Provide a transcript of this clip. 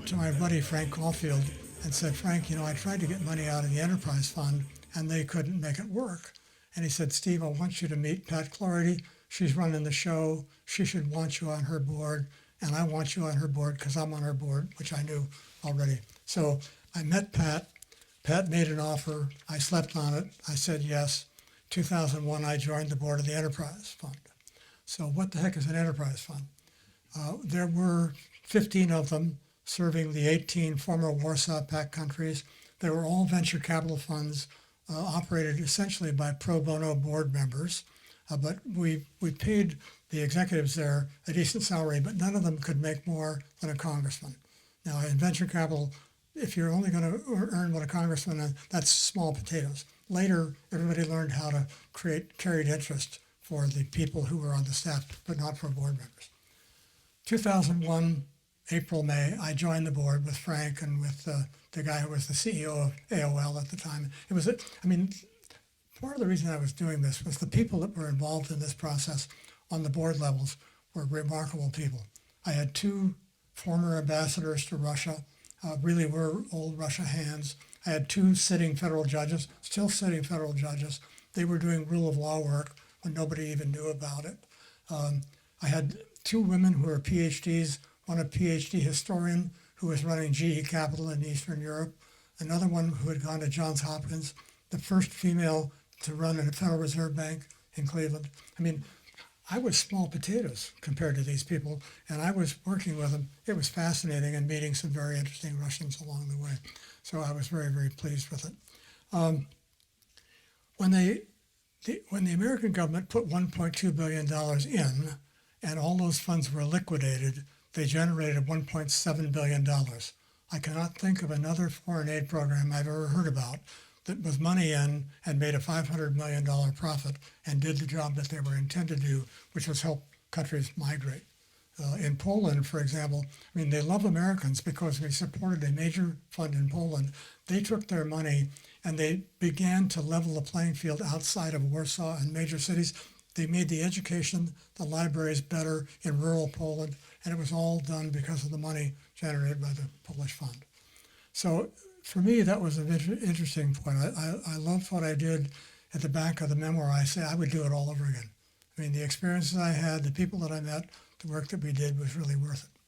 to my buddy Frank Caulfield and said, Frank, I tried to get money out of the enterprise fund and they couldn't make it work. And he said, Steve, I want you to meet Pat Clarity. She's running the show. She should want you on her board. And I want you on her board because I'm on her board, which I knew already. So I met Pat. Pat made an offer. I slept on it. I said yes. 2001, I joined the board of the enterprise fund. So what the heck is an enterprise fund? There were 15 of them serving the 18 former Warsaw Pact countries. They were all venture capital funds operated essentially by pro bono board members. But we paid the executives there a decent salary, but none of them could make more than a congressman. Now, in venture capital, if you're only going to earn what a congressman, that's small potatoes. Later, everybody learned how to create carried interest for the people who were on the staff, but not for board members. 2001, April, May, I joined the board with Frank and with the guy who was the CEO of AOL at the time. Part of the reason I was doing this was the people that were involved in this process on the board levels were remarkable people. I had two former ambassadors to Russia, really were old Russia hands. I had two sitting federal judges, still sitting federal judges. They were doing rule of law work when nobody even knew about it. I had two women who were PhDs, one a PhD historian who was running GE Capital in Eastern Europe, another one who had gone to Johns Hopkins, the first female to run a Federal Reserve Bank in Cleveland. I was small potatoes compared to these people, and I was working with them. It was fascinating and meeting some very interesting Russians along the way. So I was very, very pleased with it. When the American government put $1.2 billion in, and all those funds were liquidated, they generated $1.7 billion. I cannot think of another foreign aid program I've ever heard about that was money in and made a $500 million profit and did the job that they were intended to do, which was help countries migrate. In Poland, for example, they love Americans because we supported a major fund in Poland. They took their money and they began to level the playing field outside of Warsaw and major cities. They made the education, the libraries better in rural Poland, and it was all done because of the money generated by the Polish fund. So for me, that was an interesting point. I loved what I did at the back of the memoir. I say I would do it all over again. The experiences I had, the people that I met, the work that we did was really worth it.